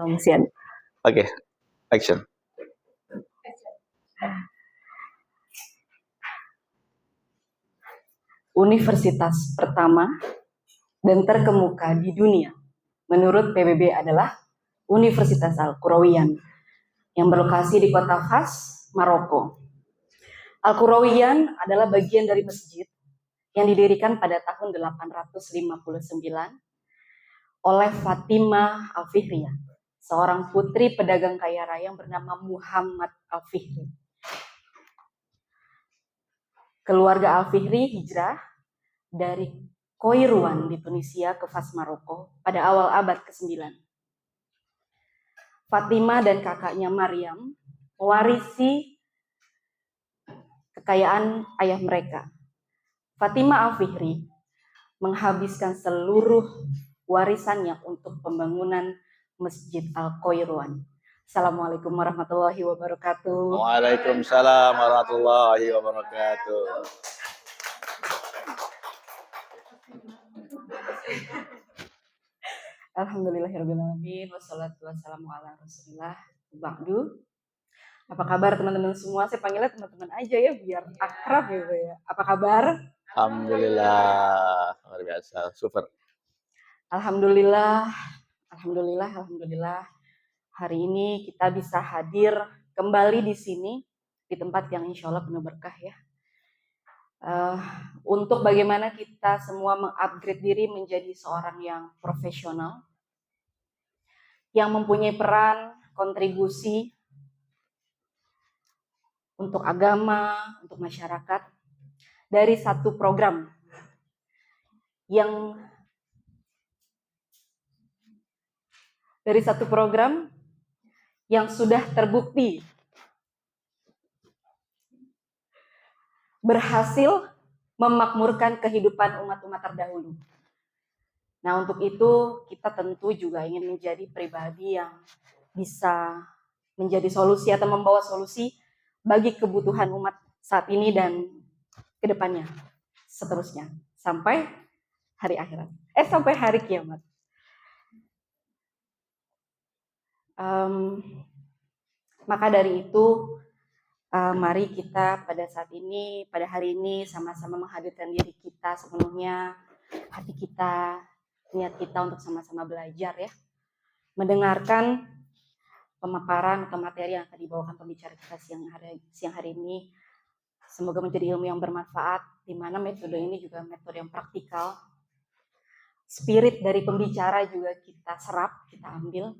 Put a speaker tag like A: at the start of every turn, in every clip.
A: Pengungsian.
B: Oke, action.
A: Universitas pertama dan terkemuka di dunia menurut PBB adalah Universitas Al-Qurawiyan yang berlokasi di kota Fas, Maroko. Al-Qurawiyan adalah bagian dari masjid yang didirikan pada tahun 859 oleh Fatimah Al-Fihriyah, seorang putri pedagang kaya raya yang bernama Muhammad Al-Fihri. Keluarga Al-Fihri hijrah dari Kairouan di Tunisia ke Fas, Maroko pada awal abad ke-9. Fatimah dan kakaknya Maryam mewarisi kekayaan ayah mereka. Fatimah Al-Fihri menghabiskan seluruh warisannya untuk pembangunan Masjid Al-Kairouan. Assalamualaikum warahmatullahi wabarakatuh.
B: Waalaikumsalam warahmatullahi wabarakatuh.
A: Alhamdulillahirrahmanirrahim. Wassalatu wassalamu ala rasulillah. Ba'du. Apa kabar teman-teman semua? Saya panggilnya teman-teman aja ya biar akrab gitu ya. Apa kabar?
B: Alhamdulillah, luar biasa, super.
A: Alhamdulillah. Hari ini kita bisa hadir kembali di sini di tempat yang insya Allah penuh berkah ya. Untuk bagaimana kita semua mengupgrade diri menjadi seorang yang profesional, yang mempunyai peran, kontribusi untuk agama, untuk masyarakat, dari satu program yang sudah terbukti berhasil memakmurkan kehidupan umat-umat terdahulu. Nah, untuk itu kita tentu juga ingin menjadi pribadi yang bisa menjadi solusi atau membawa solusi bagi kebutuhan umat saat ini dan ke depannya, seterusnya, sampai hari akhirat. Sampai hari kiamat. Maka dari itu, mari kita pada hari ini sama-sama menghadirkan diri kita sepenuhnya, hati kita, niat kita untuk sama-sama belajar ya, mendengarkan pemaparan atau materi yang akan dibawakan pembicara kita siang hari ini. Semoga menjadi ilmu yang bermanfaat, di mana metode ini juga metode yang praktikal. Spirit dari pembicara juga kita serap, kita ambil.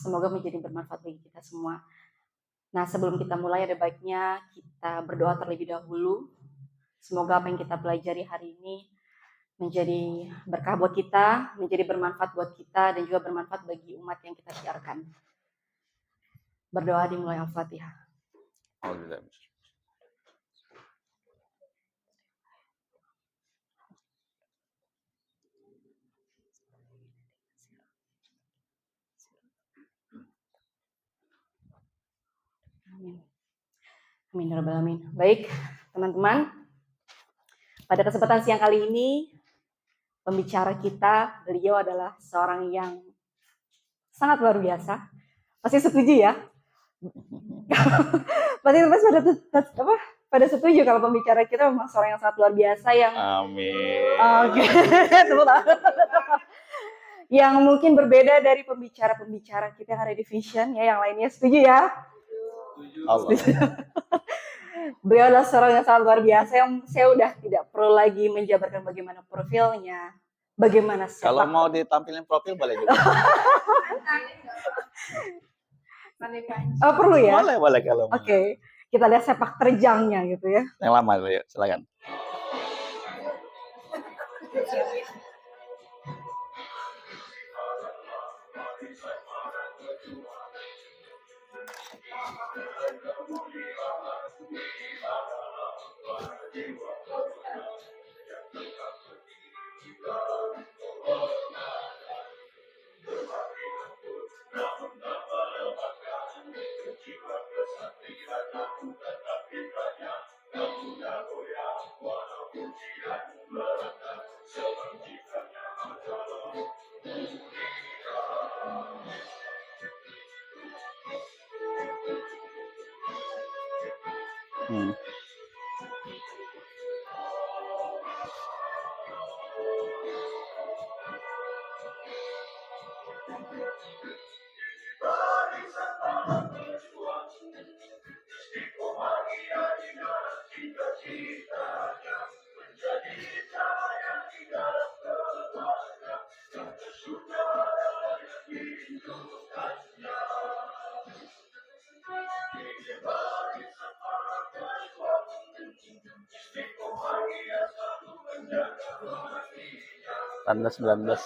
A: Semoga menjadi bermanfaat bagi kita semua. Nah, sebelum kita mulai ada baiknya kita berdoa terlebih dahulu. Semoga apa yang kita pelajari hari ini menjadi berkah buat kita, menjadi bermanfaat buat kita, dan juga bermanfaat bagi umat yang kita siarkan. Berdoa dimulai Al-Fatihah. Amin ya rabbal alamin. Baik, teman-teman. Pada kesempatan siang kali ini, pembicara kita, beliau adalah seorang yang sangat luar biasa. Pasti setuju ya? Pasti pada setuju kalau pembicara kita memang seorang yang sangat luar biasa yang
B: Amin.
A: Oke. Yang mungkin berbeda dari pembicara-pembicara kita yang ada di Vision ya, yang lainnya. Setuju ya?
B: Setuju.
A: Beliau adalah seorang yang sangat luar biasa yang saya udah tidak perlu lagi menjabarkan bagaimana profilnya, bagaimana sepak.
B: Kalau mau ditampilin profil boleh juga.
A: Perlu ya?
B: Boleh kalau mau.
A: Oke. Kita lihat sepak terjangnya gitu ya.
B: Yang lama dulu ya, silakan. Hmm. Tanggal 19.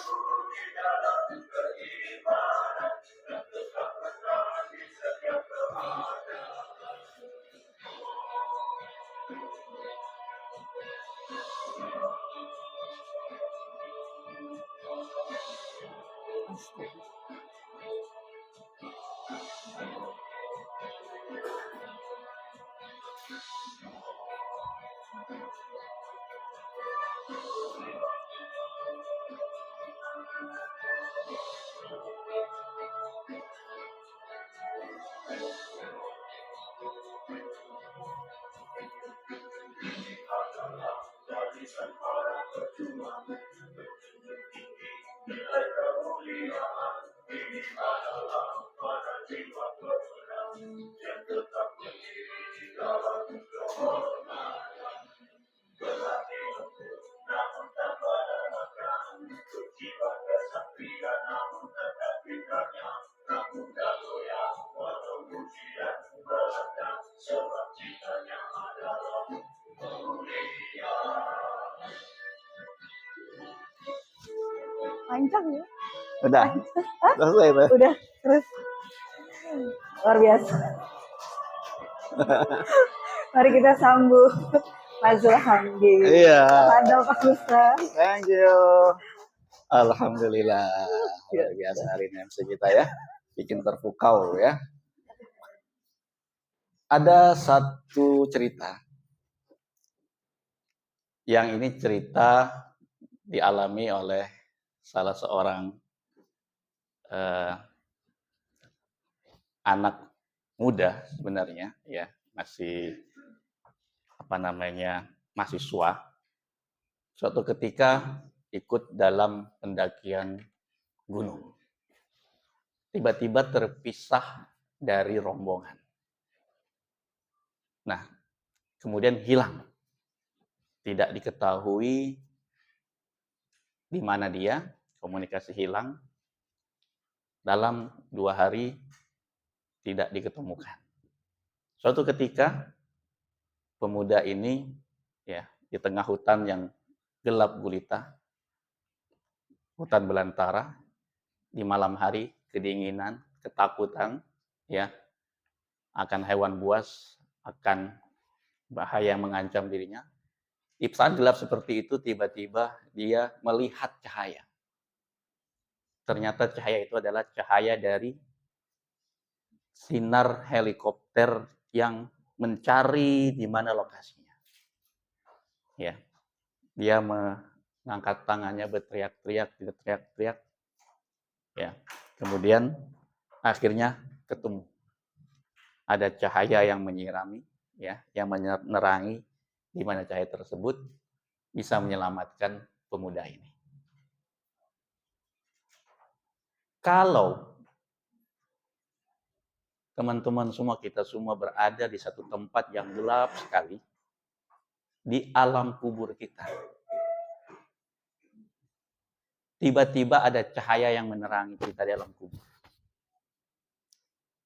A: Panjang ya.
B: Udah. Selesai itu.
A: Udah, terus luar biasa. Mari kita sambut Mazul Hamdi.
B: Iya.
A: Ada Pak Ustaz.
B: Thank you. Alhamdulillah. Luar biasa hari ini MC kita ya. Bikin terpukau ya. Ada satu cerita. Yang ini cerita dialami oleh salah seorang anak muda sebenarnya ya, masih mahasiswa. Suatu ketika ikut dalam pendakian gunung. Tiba-tiba terpisah dari rombongan. Nah, kemudian hilang. Tidak diketahui di mana dia, komunikasi hilang. Dalam 2 hari tidak diketemukan. Suatu ketika pemuda ini ya di tengah hutan yang gelap gulita, hutan belantara, di malam hari, kedinginan, ketakutan ya akan hewan buas, akan bahaya yang mengancam dirinya. Di saat gelap seperti itu tiba-tiba dia melihat cahaya. Ternyata cahaya itu adalah cahaya dari sinar helikopter yang mencari di mana lokasinya. Ya, dia mengangkat tangannya berteriak-teriak. Ya, kemudian akhirnya ketemu. Ada cahaya yang menyirami, ya, yang menerangi di mana cahaya tersebut bisa menyelamatkan pemuda ini. Kalau teman-teman semua, kita semua berada di satu tempat yang gelap sekali, di alam kubur kita. Tiba-tiba ada cahaya yang menerangi kita di alam kubur.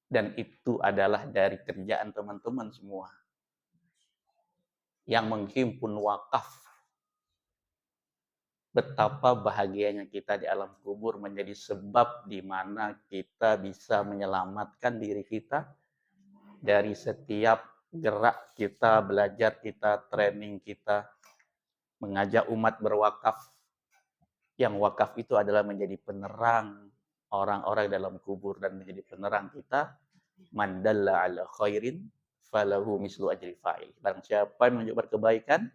B: Dan itu adalah dari kerjaan teman-teman semua. Yang menghimpun wakaf. Betapa bahagianya kita di alam kubur menjadi sebab di mana kita bisa menyelamatkan diri kita dari setiap gerak kita, belajar kita, training kita, mengajak umat berwakaf. Yang wakaf itu adalah menjadi penerang orang-orang dalam kubur dan menjadi penerang kita. Man dalla ala khairin falahu mislu ajri fa'il. Barang siapa yang menunjukkan kebaikan,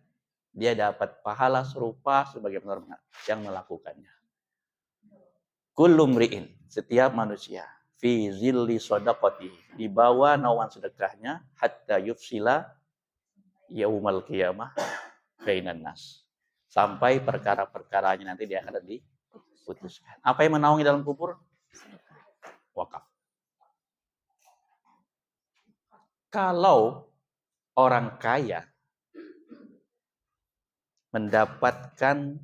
B: dia dapat pahala serupa sebagai orang yang melakukannya. Kullu mri'in, setiap manusia, fi zilli shadaqati, di bawah naungan sedekahnya, hatta yufsila, yaumal qiyamah bainan nas. Sampai perkara-perkaranya nanti di akhirat diputuskan. Apa yang menaungi dalam kubur? Wakaf. Kalau orang kaya mendapatkan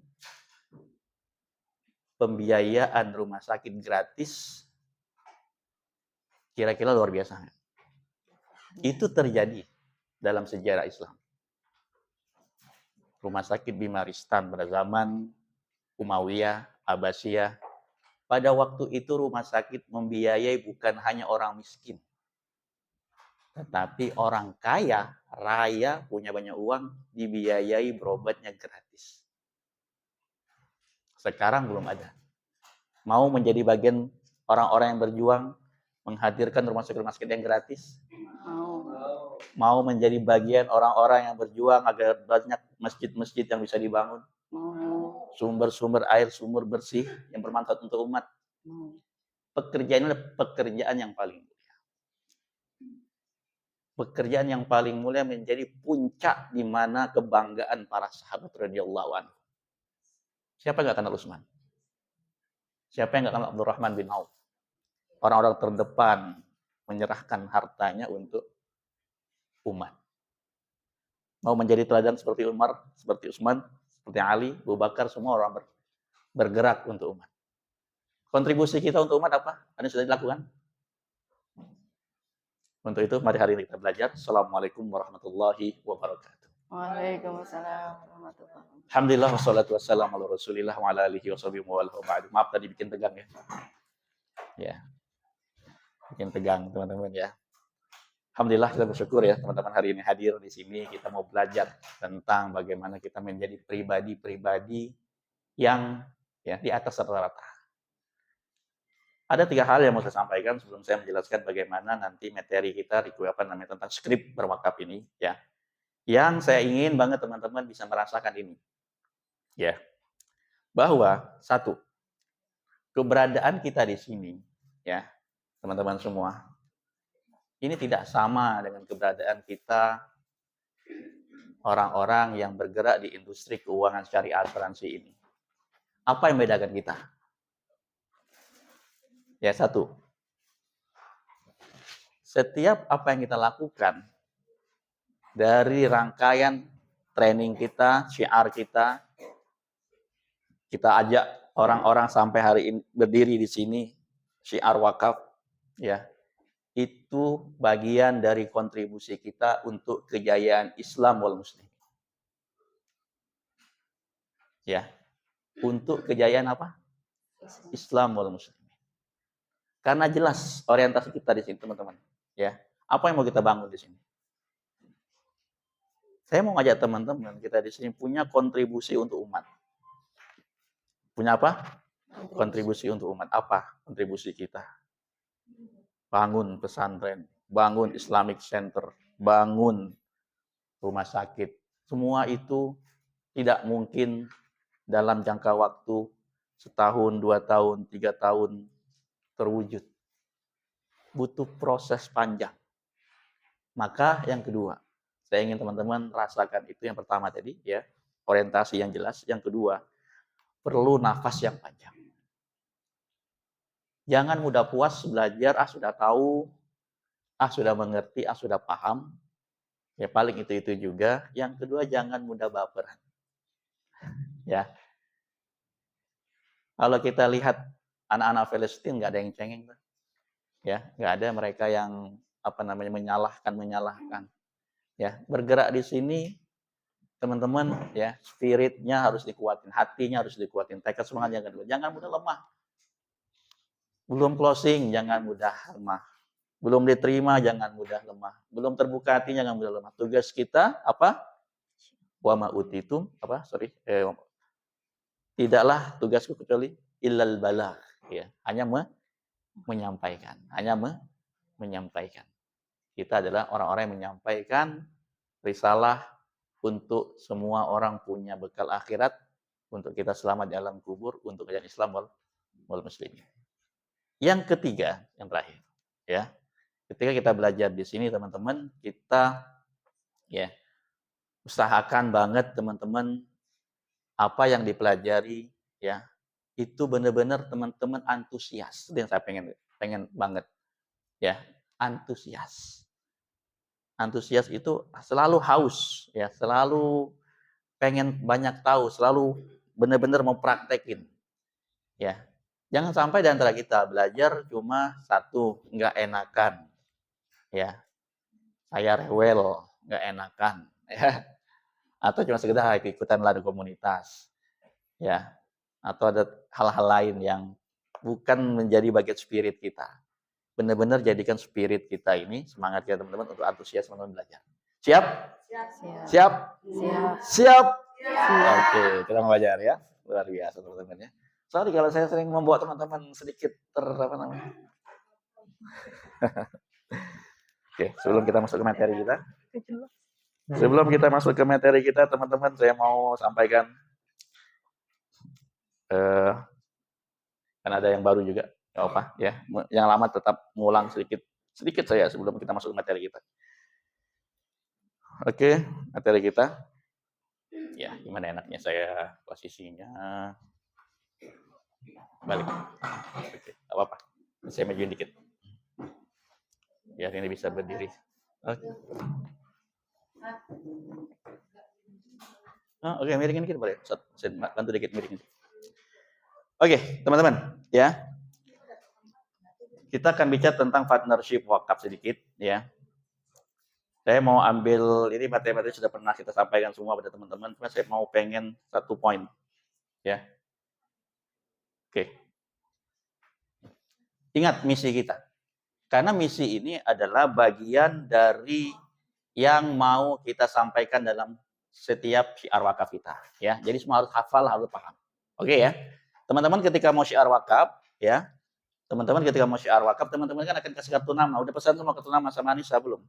B: pembiayaan rumah sakit gratis, kira-kira luar biasa. Itu terjadi dalam sejarah Islam. Rumah sakit Bima Ristan pada zaman Umayyah, Abbasiyah. Pada waktu itu rumah sakit membiayai bukan hanya orang miskin, tetapi orang kaya, raya, punya banyak uang, dibiayai berobatnya gratis. Sekarang belum ada. Mau menjadi bagian orang-orang yang berjuang menghadirkan rumah sakit yang gratis? Mau menjadi bagian orang-orang yang berjuang agar banyak masjid-masjid yang bisa dibangun? Sumber-sumber air, sumber bersih yang bermanfaat untuk umat? Pekerjaan ini adalah pekerjaan yang paling mulia. Pekerjaan yang paling mulia menjadi puncak di mana kebanggaan para sahabat radhiyallahu anhu. Siapa yang nggak kenal Utsman? Siapa yang nggak kenal Abdurrahman bin Auf? Orang-orang terdepan menyerahkan hartanya untuk umat. Mau menjadi teladan seperti Umar, seperti Utsman, seperti Ali, Abu Bakar, semua orang bergerak untuk umat. Kontribusi kita untuk umat apa? Ada yang sudah dilakukan? Untuk itu, mari hari ini kita belajar. Assalamualaikum warahmatullahi wabarakatuh.
A: Waalaikumsalam warahmatullahi wabarakatuh.
B: Alhamdulillah, wassalatu wassalamu ala rasulillah wa ala alihi wa sahbihi wa ba'du. Maaf tadi bikin tegang ya. Ya. Bikin tegang teman-teman ya. Alhamdulillah kita bersyukur ya teman-teman hari ini hadir di sini. Kita mau belajar tentang bagaimana kita menjadi pribadi-pribadi yang ya di atas rata-rata. Ada 3 hal yang mau saya sampaikan sebelum saya menjelaskan bagaimana nanti materi kita tentang skrip berwakaf ini ya. Yang saya ingin banget teman-teman bisa merasakan ini. Ya. Bahwa satu, keberadaan kita di sini ya, teman-teman semua. Ini tidak sama dengan keberadaan kita orang-orang yang bergerak di industri keuangan syariah asuransi ini. Apa yang membedakan kita? Ya, satu. Setiap apa yang kita lakukan dari rangkaian training kita, syiar kita ajak orang-orang sampai hari ini berdiri di sini, syiar wakaf, ya, itu bagian dari kontribusi kita untuk kejayaan Islam wal Muslim. Ya, untuk kejayaan apa? Islam wal Muslim. Karena jelas orientasi kita di sini, teman-teman. Ya, apa yang mau kita bangun di sini? Saya mau ngajak teman-teman kita di sini punya kontribusi untuk umat. Punya apa? Kontribusi untuk umat. Apa kontribusi kita? Bangun pesantren, bangun Islamic Center, bangun rumah sakit. Semua itu tidak mungkin dalam jangka waktu 1 tahun, 2 tahun, 3 tahun terwujud. Butuh proses panjang. Maka yang kedua, saya ingin teman-teman rasakan itu yang pertama tadi ya, orientasi yang jelas. Yang kedua, perlu nafas yang panjang. Jangan mudah puas belajar, sudah tahu, sudah mengerti, sudah paham. Ya paling itu juga. Yang kedua, jangan mudah baperan. Ya. Kalau kita lihat anak-anak Palestina nggak ada yang cengeng, ya, nggak ada mereka yang menyalahkan. Ya, bergerak di sini, teman-teman, ya, spiritnya harus dikuatin, hatinya harus dikuatin, tekad semangat jangan mudah lemah. Belum closing, jangan mudah lemah. Belum diterima, jangan mudah lemah. Belum terbuka hati, jangan mudah lemah. Tugas kita apa? Wa ma utitum tidaklah tugasku kecuali illal balagh, ya, hanya menyampaikan, menyampaikan. Kita adalah orang-orang yang menyampaikan risalah untuk semua orang punya bekal akhirat, untuk kita selamat di alam kubur, untuk kejayaan Islam wal muslimin. Yang ketiga, yang terakhir, ya. Ketika kita belajar di sini teman-teman, kita ya usahakan banget teman-teman apa yang dipelajari ya, itu benar-benar teman-teman antusias. Itu yang saya pengen pengen banget ya, antusias. Antusias itu selalu haus ya, selalu pengen banyak tahu, selalu benar-benar mau praktekin ya. Jangan sampai di antara kita belajar cuma satu, nggak enakan ya. Saya rewel, nggak enakan ya. Atau cuma sekedar ikutan lari komunitas ya. Atau ada hal-hal lain yang bukan menjadi bagian spirit kita. Benar-benar jadikan spirit kita ini, semangat kita teman-teman untuk antusias teman-teman belajar. Siap?
A: Siap.
B: Siap?
A: Siap.
B: Siap?
A: Siap.
B: Oke, kita mau belajar ya. Luar biasa teman-teman ya. Sorry kalau saya sering membuat teman-teman sedikit apa namanya. Oke, sebelum kita masuk ke materi kita. Sebelum kita masuk ke materi kita, teman-teman, saya mau sampaikan kan ada yang baru juga, nggak apa ya. Yang lama tetap ngulang sedikit saya sebelum kita masuk ke materi kita. Oke, materi kita. Ya, gimana enaknya saya posisinya balik. Oke, nggak apa-apa. Saya majuin dikit. Biar ini bisa berdiri. Oke. Oke, miringin dikit boleh. Saya bantu dikit miringin. Oke, teman-teman, ya. Kita akan bicara tentang partnership wakaf sedikit, ya. Saya mau ambil ini materi-materi sudah pernah kita sampaikan semua pada teman-teman, cuma saya mau pengen satu poin, ya. Oke. Ingat misi kita. Karena misi ini adalah bagian dari yang mau kita sampaikan dalam setiap syiar wakaf kita, ya. Jadi semua harus hafal, harus paham. Oke ya. Teman-teman ketika mau syiar wakaf, ya. Teman-teman ketika mau syiar wakaf, teman-teman kan akan kasih kartu nama. Udah pesan semua kartu nama sama Anissa belum?